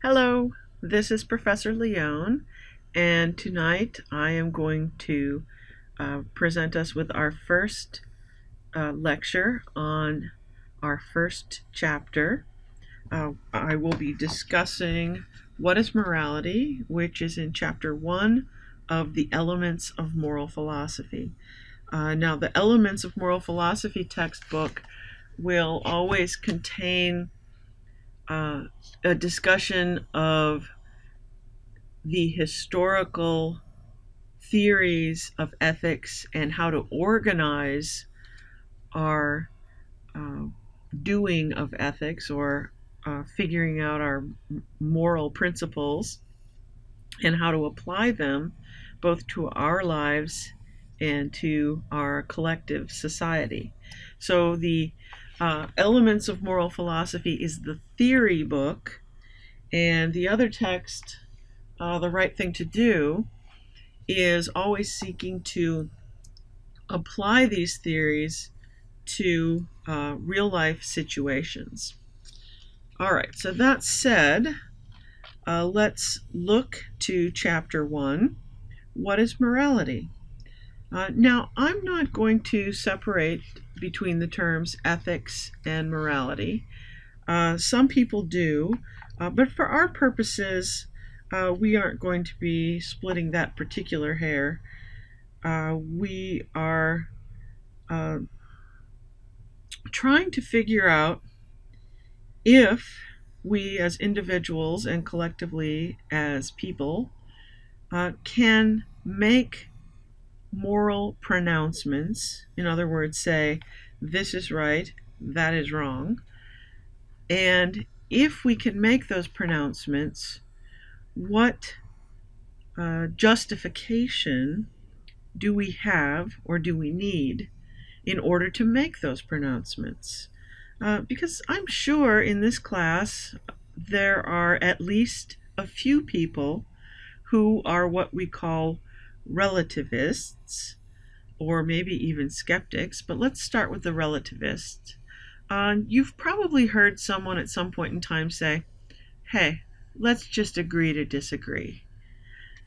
Hello, this is Professor Leone, and tonight I am going to present us with our first lecture on our first chapter. I will be discussing what is morality, which is in chapter 1 of the Elements of Moral Philosophy. Now, the Elements of Moral Philosophy textbook will always contain a discussion of the historical theories of ethics and how to organize our uh, doing of ethics or figuring out our moral principles and how to apply them both to our lives and to our collective society. So the Elements of Moral Philosophy is the theory book, and the other text, The Right Thing to Do, is always seeking to apply these theories to real life situations. All right, so that said, let's look to chapter 1. What is morality? Now, I'm not going to separate between the terms ethics and morality. Some people do, but for our purposes, we aren't going to be splitting that particular hair. We are trying to figure out if we as individuals and collectively as people can make moral pronouncements. In other words, say, this is right, that is wrong. And if we can make those pronouncements, what justification do we have or do we need in order to make those pronouncements? Because I'm sure in this class there are at least a few people who are what we call relativists, or maybe even skeptics, but let's start with the relativists. You've probably heard someone at some point in time say, hey, let's just agree to disagree.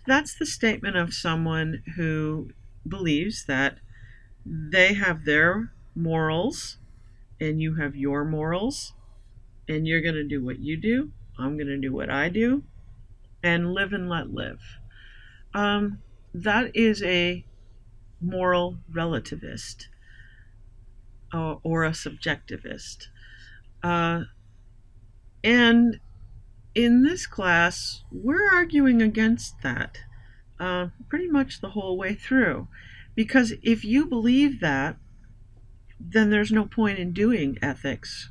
That's the statement of someone who believes that they have their morals and you have your morals, and you're going to do what you do, I'm going to do what I do, and live and let live. That is a moral relativist or a subjectivist. And in this class, we're arguing against that pretty much the whole way through. Because if you believe that, then there's no point in doing ethics,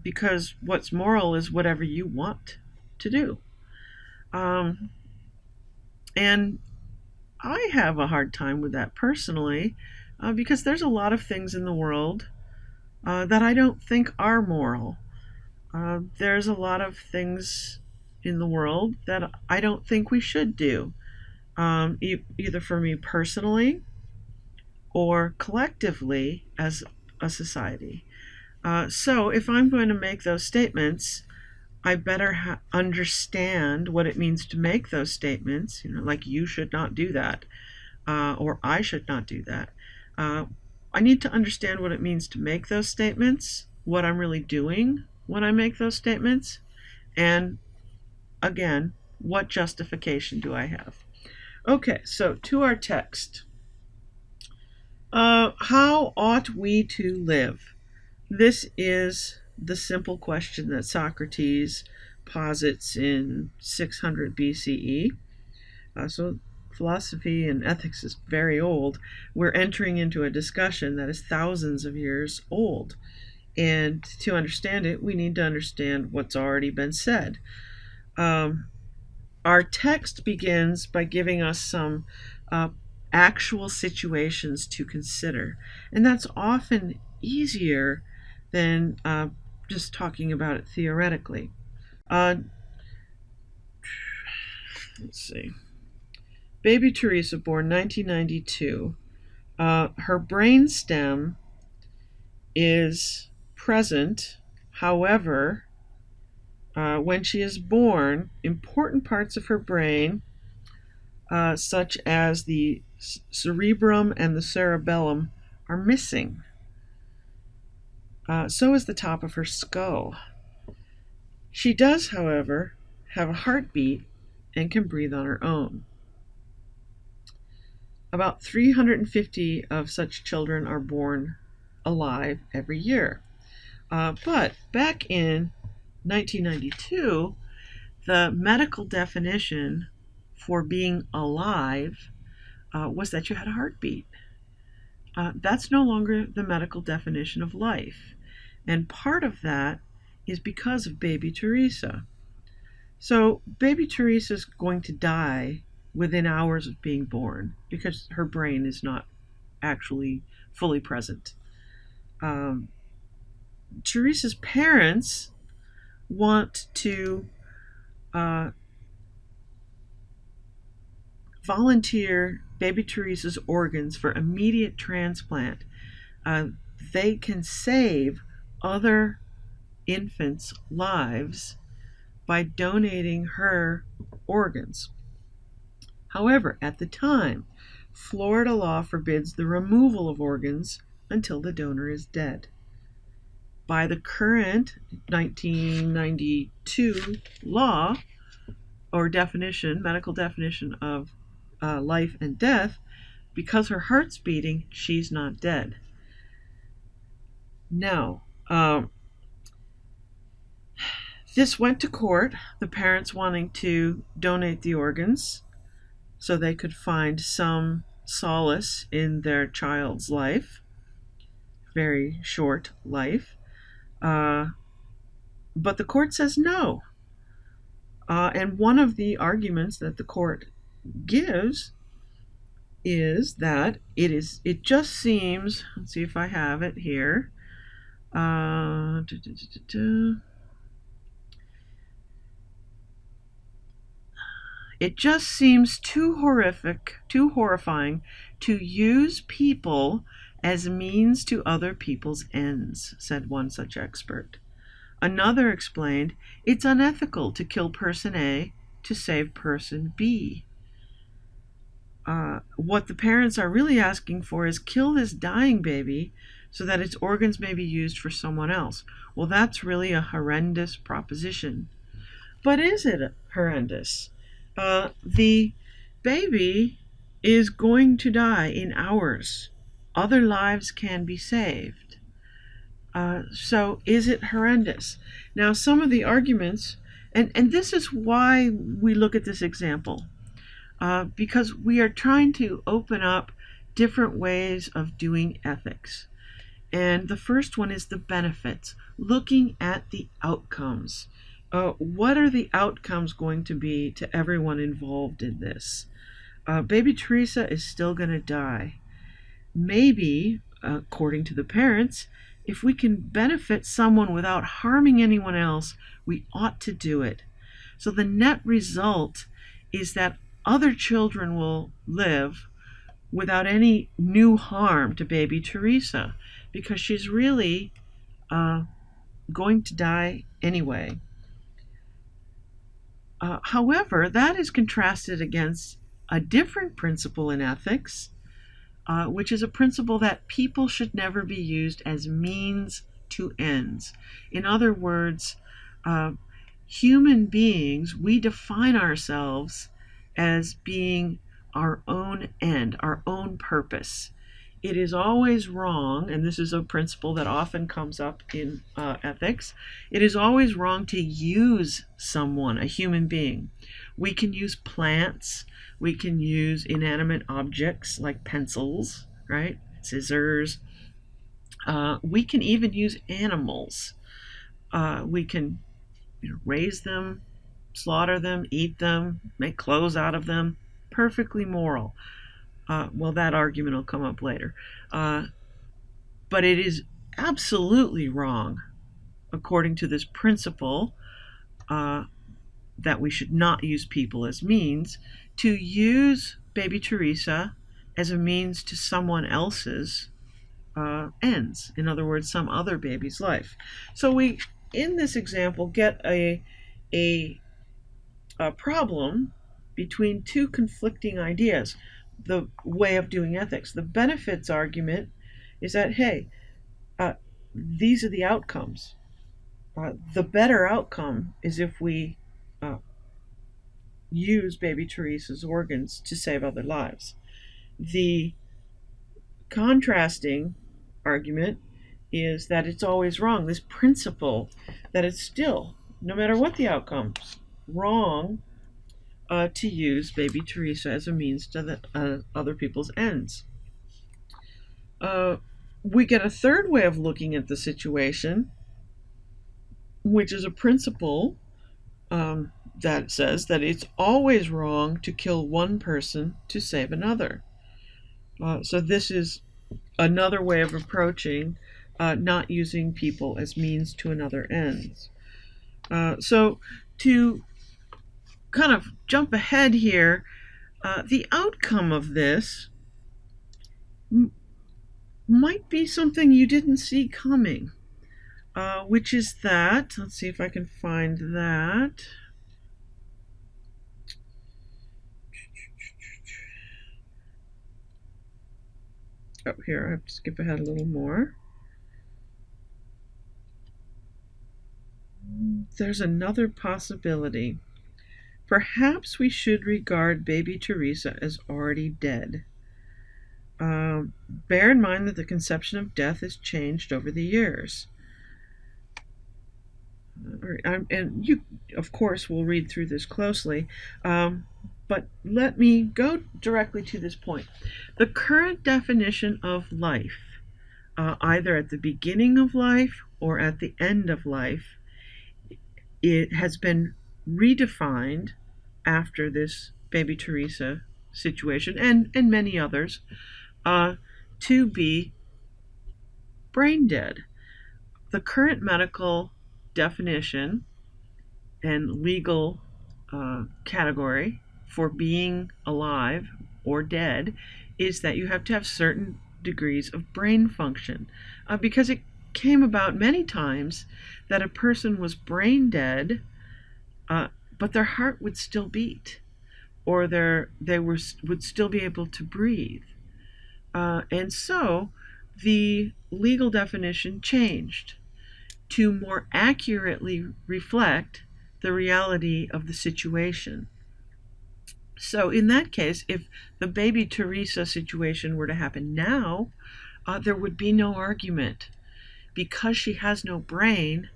because what's moral is whatever you want to do. And I have a hard time with that personally, because there's a lot of things in the world that I don't think are moral. There's a lot of things in the world that I don't think we should do, either for me personally or collectively as a society. So if I'm going to make those statements, I better understand what it means to make those statements, like you should not do that, or I should not do that. I need to understand what it means to make those statements, what I'm really doing when I make those statements, and again, what justification do I have? Okay, so to our text. How ought we to live? This is the simple question that Socrates posits in 600 BCE. So philosophy and ethics is very old. We're entering into a discussion that is thousands of years old. And to understand it, we need to understand what's already been said. Our text begins by giving us some actual situations to consider. And that's often easier than just talking about it theoretically. Let's see. Baby Teresa, born 1992. Her brain stem is present. However, When she is born, important parts of her brain, such as the cerebrum and the cerebellum, are missing. So is the top of her skull. She does, however, have a heartbeat and can breathe on her own. About 350 of such children are born alive every year. But back in 1992, the medical definition for being alive was that you had a heartbeat. That's no longer the medical definition of life. And part of that is because of baby Teresa. So baby Teresa is going to die within hours of being born because her brain is not actually fully present. Teresa's parents want to volunteer baby Teresa's organs for immediate transplant. They can save other infants' lives by donating her organs. However, at the time, Florida law forbids the removal of organs until the donor is dead. By the current 1992 law or definition, medical definition of life and death, because her heart's beating, she's not dead. Now, this went to court, the parents wanting to donate the organs so they could find some solace in their child's life, very short life. But the court says no. And one of the arguments that the court gives is that it just seems, let's see if I have it here. It just seems too horrific, too horrifying to use people as means to other people's ends, said one such expert. Another explained, it's unethical to kill person A to save person B. What the parents are really asking for is kill this dying baby so that its organs may be used for someone else. Well, that's really a horrendous proposition. But is it horrendous? The baby is going to die in hours. Other lives can be saved. So is it horrendous? Now, some of the arguments, and this is why we look at this example, because we are trying to open up different ways of doing ethics. And the first one is the benefits, looking at the outcomes. What are the outcomes going to be to everyone involved in this? Baby Teresa is still going to die. Maybe, according to the parents, if we can benefit someone without harming anyone else, we ought to do it. So the net result is that other children will live without any new harm to baby Teresa, because she's really going to die anyway. However, that is contrasted against a different principle in ethics, which is a principle that people should never be used as means to ends. In other words, human beings, we define ourselves as being our own end, our own purpose. It is always wrong, and this is a principle that often comes up in ethics, it is always wrong to use someone, a human being. We can use plants, we can use inanimate objects like pencils, right? Scissors. We can even use animals. We can raise them, slaughter them, eat them, make clothes out of them. Perfectly moral. Well, that argument will come up later. But it is absolutely wrong, according to this principle, that we should not use people as means, to use baby Teresa as a means to someone else's ends. In other words, some other baby's life. So we, in this example, get a a problem between two conflicting ideas, the way of doing ethics. The benefits argument is that, hey, these are the outcomes. The better outcome is if we use baby Teresa's organs to save other lives. The contrasting argument is that it's always wrong. This principle that it's still, no matter what the outcomes, wrong to use baby Teresa as a means to other people's ends. We get a third way of looking at the situation, which is a principle that says that it's always wrong to kill one person to save another. So this is another way of approaching not using people as means to another ends. So to kind of jump ahead here, the outcome of this might be something you didn't see coming, which is that, let's see if I can find that. Oh, here, I have to skip ahead a little more. There's another possibility. Perhaps we should regard baby Teresa as already dead. Bear in mind that the conception of death has changed over the years. And you, of course, will read through this closely. But let me go directly to this point. The current definition of life, either at the beginning of life or at the end of life, it has been redefined after this baby Teresa situation and many others to be brain dead. The current medical definition and legal category for being alive or dead is that you have to have certain degrees of brain function, because it came about many times that a person was brain dead, but their heart would still beat, or they would still be able to breathe. And so the legal definition changed to more accurately reflect the reality of the situation. So in that case, if the baby Teresa situation were to happen now, there would be no argument. Because she has no brain,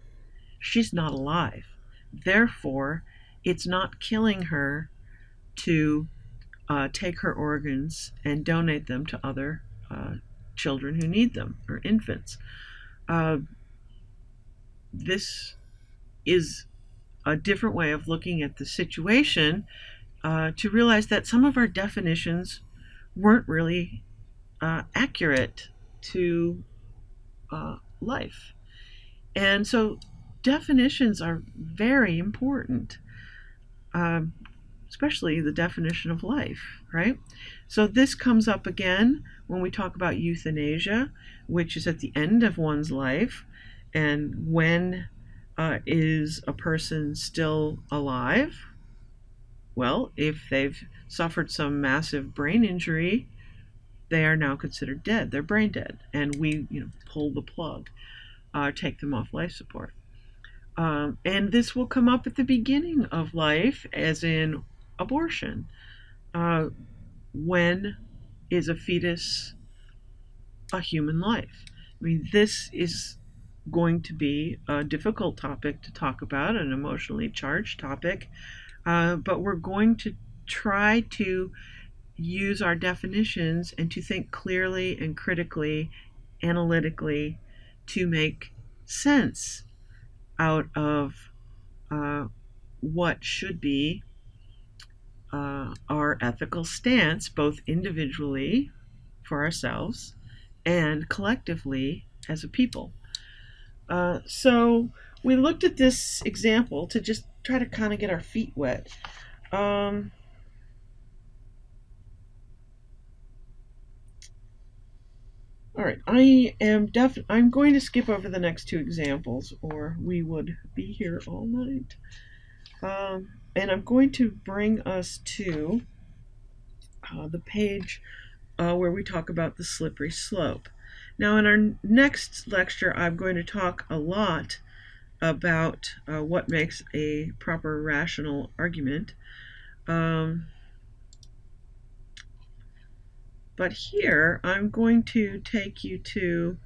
she's not alive. Therefore, it's not killing her to take her organs and donate them to other children who need them, or infants. This is a different way of looking at the situation, to realize that some of our definitions weren't really accurate to life. And so definitions are very important, especially the definition of life, right? So this comes up again when we talk about euthanasia, which is at the end of one's life. And when is a person still alive? Well, if they've suffered some massive brain injury, they are now considered dead. They're brain dead. And we pull the plug, take them off life support. And this will come up at the beginning of life, as in abortion. When is a fetus a human life? I mean, this is going to be a difficult topic to talk about, an emotionally charged topic, but we're going to try to use our definitions and to think clearly and critically, analytically, to make sense out of what should be our ethical stance, both individually for ourselves and collectively as a people. So we looked at this example to just try to kind of get our feet wet. All right, I'm going to skip over the next two examples, or we would be here all night. And I'm going to bring us to the page where we talk about the slippery slope. Now, in our next lecture, I'm going to talk a lot about what makes a proper rational argument. But here, I'm going to take you to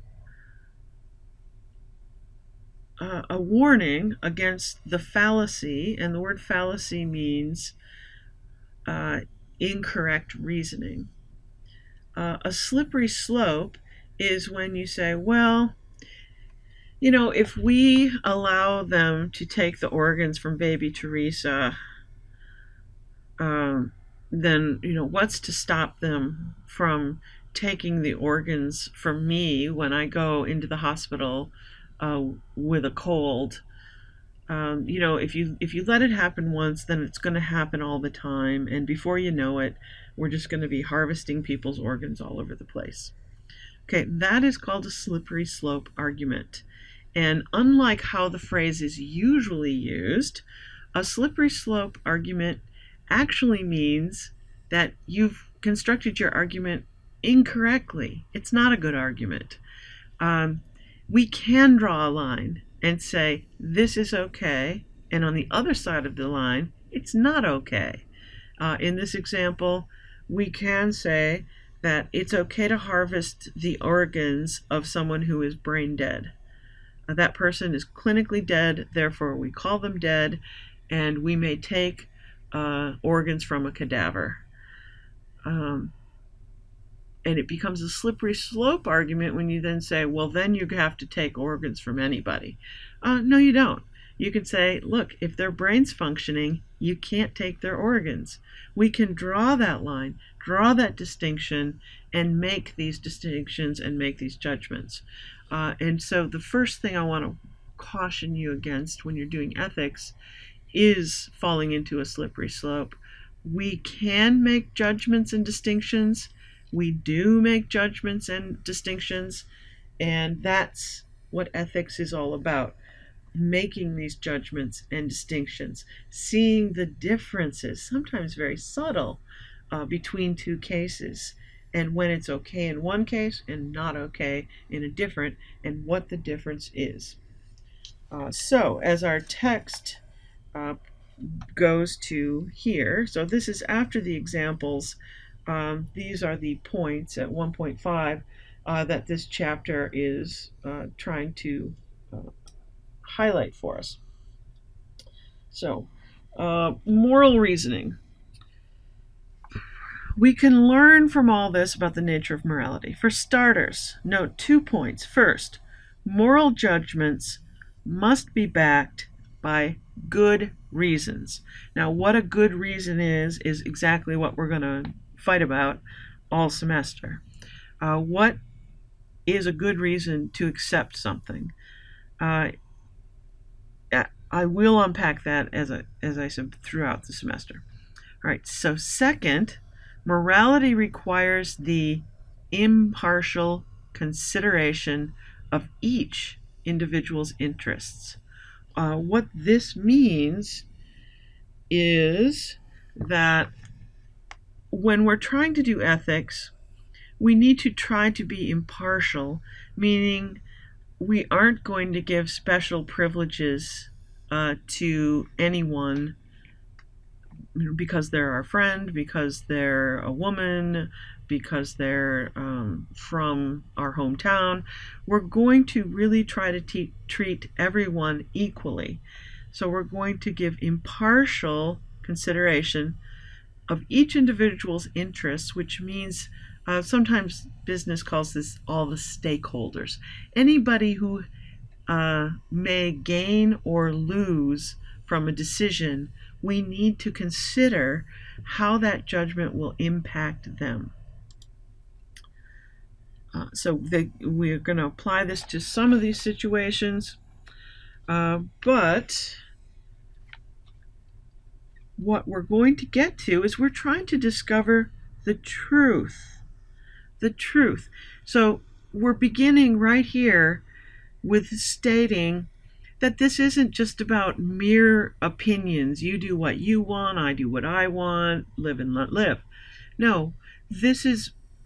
a warning against the fallacy, and the word fallacy means incorrect reasoning. A slippery slope is when you say, well, if we allow them to take the organs from baby Teresa, then, what's to stop them from taking the organs from me when I go into the hospital with a cold? If you let it happen once, then it's going to happen all the time, and before you know it, we're just going to be harvesting people's organs all over the place. Okay, that is called a slippery slope argument. And unlike how the phrase is usually used, a slippery slope argument actually means that you've constructed your argument incorrectly. It's not a good argument. We can draw a line and say, this is okay, and on the other side of the line, it's not okay. In this example, we can say that it's okay to harvest the organs of someone who is brain dead. That person is clinically dead, therefore we call them dead, and we may take organs from a cadaver. And it becomes a slippery slope argument when you then say, well, then you have to take organs from anybody. No, you don't. You can say, look, if their brain's functioning, you can't take their organs. We can draw that line, draw that distinction, and make these distinctions and make these judgments. And so the first thing I want to caution you against when you're doing ethics is falling into a slippery slope. We can make judgments and distinctions. We do make judgments and distinctions, and that's what ethics is all about. Making these judgments and distinctions, seeing the differences, sometimes very subtle, between two cases, and when it's okay in one case and not okay in a different, and what the difference is. So as our text goes to here, so this is after the examples. These are the points at 1.5 that this chapter is trying to highlight for us. So, moral reasoning. We can learn from all this about the nature of morality. For starters, note 2 points. First, moral judgments must be backed by good reasons. Now, what a good reason is exactly what we're going to fight about all semester. What is a good reason to accept something? I will unpack that as I said throughout the semester. All right, so second, morality requires the impartial consideration of each individual's interests. What this means is that when we're trying to do ethics, we need to try to be impartial, meaning we aren't going to give special privileges to anyone because they're our friend, because they're a woman, because they're from our hometown. We're going to really try to treat everyone equally. So we're going to give impartial consideration of each individual's interests, which means sometimes business calls this all the stakeholders. Anybody who may gain or lose from a decision, we need to consider how that judgment will impact them. So we're going to apply this to some of these situations, but what we're going to get to is we're trying to discover the truth. The truth. So we're beginning right here with stating that this isn't just about mere opinions. You do what you want, I do what I want, live and let live. No, this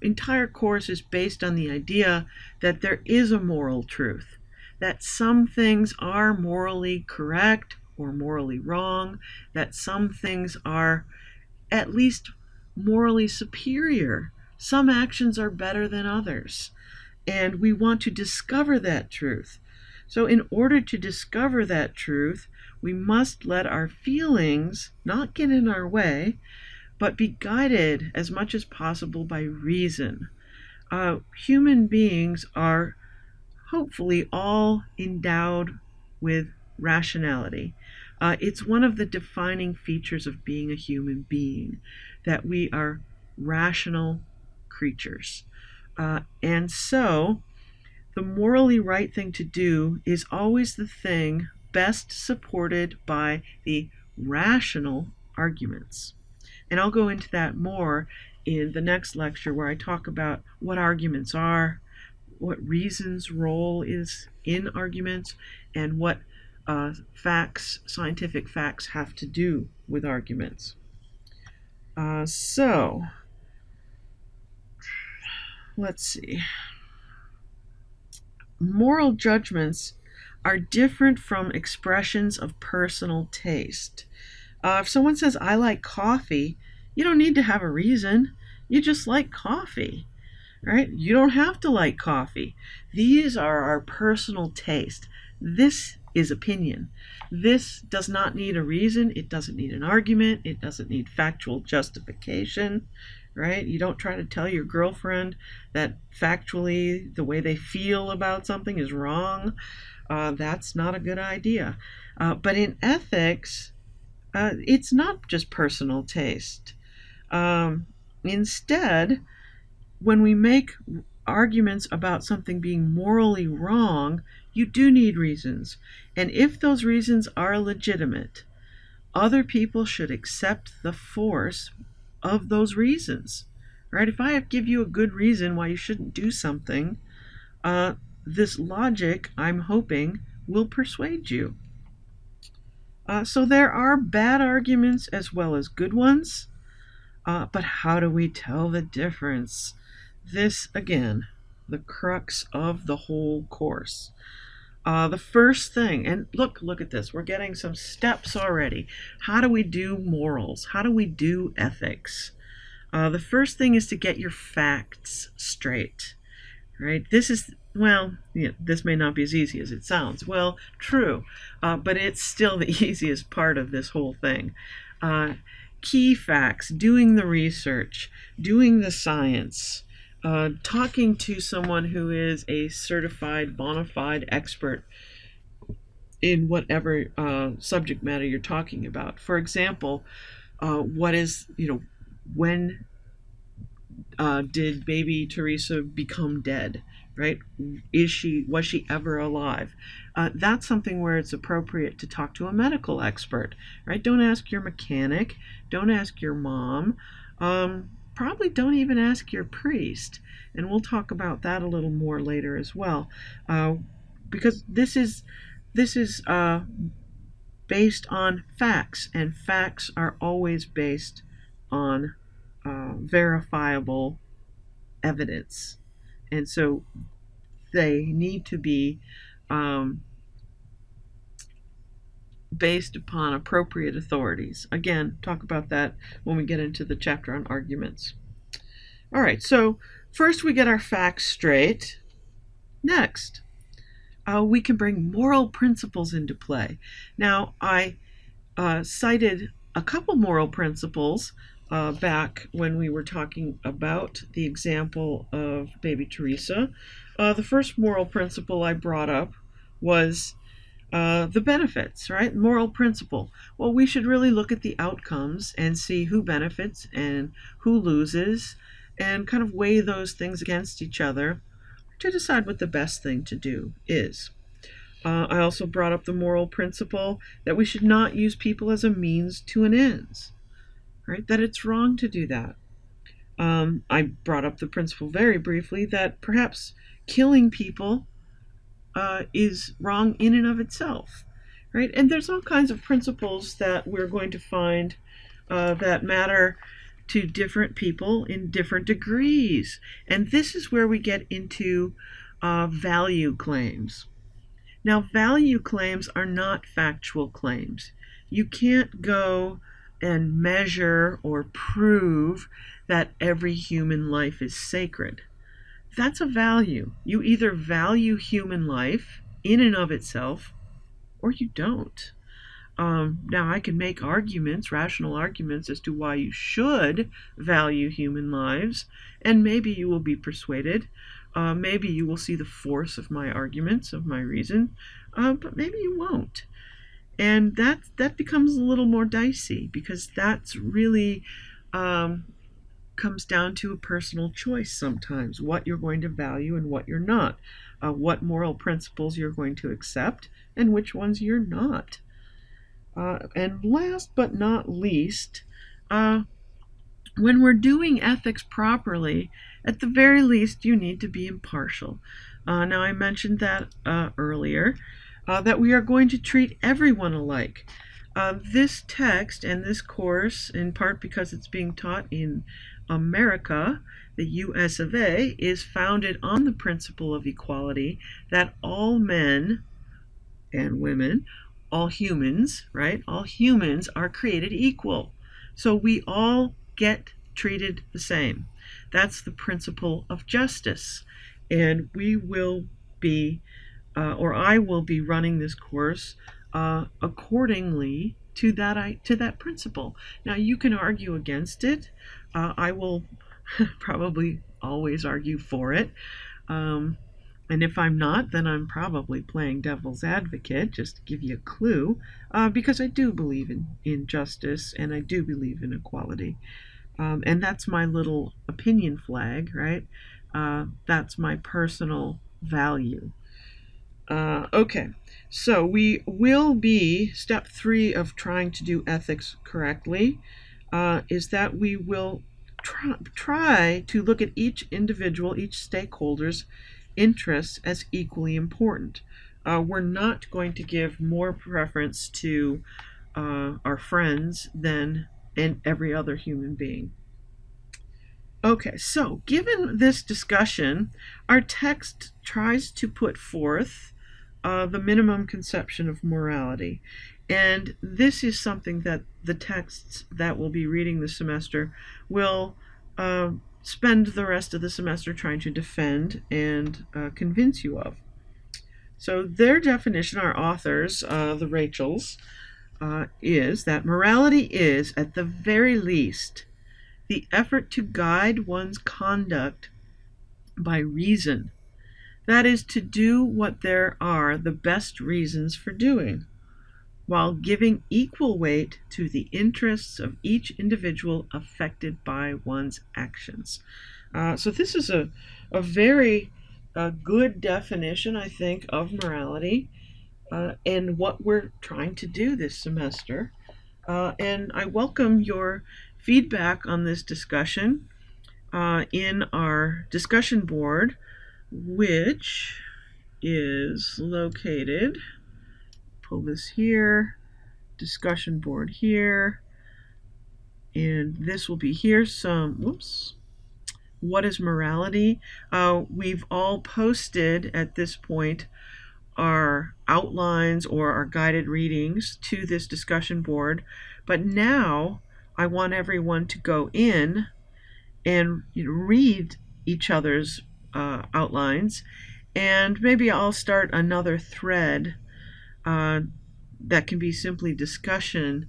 entire course is based on the idea that there is a moral truth, that some things are morally correct or morally wrong, that some things are at least morally superior. Some actions are better than others, and we want to discover that truth. So in order to discover that truth, we must let our feelings not get in our way, but be guided as much as possible by reason. Human beings are hopefully all endowed with rationality. It's one of the defining features of being a human being, that we are rational creatures. And so the morally right thing to do is always the thing best supported by the rational arguments. And I'll go into that more in the next lecture, where I talk about what arguments are, what reason's role is in arguments, and what scientific facts have to do with arguments. So let's see. Moral judgments are different from expressions of personal taste. If someone says, I like coffee, you don't need to have a reason. You just like coffee, right? You don't have to like coffee. These are our personal taste. This is opinion. This does not need a reason. It doesn't need an argument. It doesn't need factual justification, right? You don't try to tell your girlfriend that factually the way they feel about something is wrong. That's not a good idea. But in ethics, it's not just personal taste. Instead, when we make arguments about something being morally wrong, you do need reasons. And if those reasons are legitimate, other people should accept the force of those reasons, right? If I give you a good reason why you shouldn't do something, this logic, I'm hoping, will persuade you. So there are bad arguments as well as good ones, but how do we tell the difference? This, again, the crux of the whole course. The first thing, and look at this, we're getting some steps already. How do we do morals? How do we do ethics? The first thing is to get your facts straight, right? This may not be as easy as it sounds. Well, true, but it's still the easiest part of this whole thing. Key facts, doing the research, doing the science, talking to someone who is a certified, bona fide expert in whatever subject matter you're talking about. For example, when did baby Teresa become dead, right? Was she ever alive? That's something where it's appropriate to talk to a medical expert, right? Don't ask your mechanic, don't ask your mom, probably don't even ask your priest. And we'll talk about that a little more later as well, because this is based on facts, and facts are always based on verifiable evidence, and so they need to be based upon appropriate authorities. Again, talk about that when we get into the chapter on arguments. All right, so first we get our facts straight. Next, we can bring moral principles into play. Now, I cited a couple moral principles back when we were talking about the example of baby Teresa. The first moral principle I brought up was the benefits, right? Moral principle. Well, we should really look at the outcomes and see who benefits and who loses, and kind of weigh those things against each other to decide what the best thing to do is. I also brought up the moral principle that we should not use people as a means to an end, right? That it's wrong to do that. I brought up the principle very briefly that perhaps killing people is wrong in and of itself, right? And there's all kinds of principles that we're going to find that matter to different people in different degrees. And this is where we get into value claims. Now, value claims are not factual claims. You can't go and measure or prove that every human life is sacred. That's a value. You either value human life in and of itself, or you don't. Now, I can make arguments, rational arguments, as to why you should value human lives, and maybe you will be persuaded. Maybe you will see the force of my arguments, of my reason, but maybe you won't. And that becomes a little more dicey, because that's really comes down to a personal choice sometimes, what you're going to value and what you're not, what moral principles you're going to accept and which ones you're not. And last but not least, when we're doing ethics properly, at the very least, you need to be impartial. Now, I mentioned that earlier, that we are going to treat everyone alike. This text and this course, in part because it's being taught in America, the US of A, is founded on the principle of equality, that all men and women, all humans, right? All humans are created equal. So we all get treated the same. That's the principle of justice. And we will be, or I will be running this course accordingly to that principle. Now, you can argue against it. I will probably always argue for it. And if I'm not, then I'm probably playing devil's advocate, just to give you a clue, because I do believe in justice and I do believe in equality. And that's my little opinion flag, right? That's my personal value. Okay, so we will be, step 3 of trying to do ethics correctly, is that we will try to look at each individual, each stakeholder's interests as equally important. We're not going to give more preference to our friends than in every other human being. Okay, so given this discussion, our text tries to put forth the minimum conception of morality. And this is something that the texts that we'll be reading this semester will spend the rest of the semester trying to defend and convince you of. So their definition, our authors, the Rachels, is that morality is, at the very least, the effort to guide one's conduct by reason. That is, to do what there are the best reasons for doing, while giving equal weight to the interests of each individual affected by one's actions. So this is a very good definition, I think, of morality and what we're trying to do this semester. And I welcome your feedback on this discussion in our discussion board, which is located, pull this here, discussion board here, and this will be here. What is morality? We've all posted at this point our outlines or our guided readings to this discussion board, but now I want everyone to go in and read each other's outlines, and maybe I'll start another thread that can be simply discussion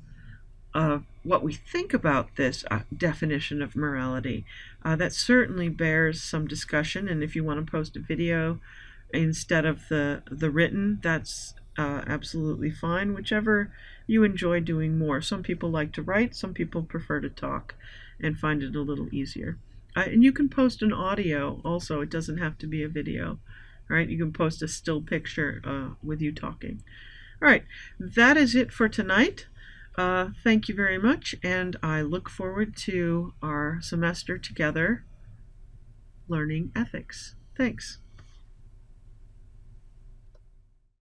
of what we think about this definition of morality. That certainly bears some discussion, and if you want to post a video instead of the written, that's absolutely fine, whichever you enjoy doing more. Some people like to write, some people prefer to talk and find it a little easier. And you can post an audio also, it doesn't have to be a video, right? You can post a still picture with you talking. All right, that is it for tonight. Thank you very much, and I look forward to our semester together learning ethics. Thanks.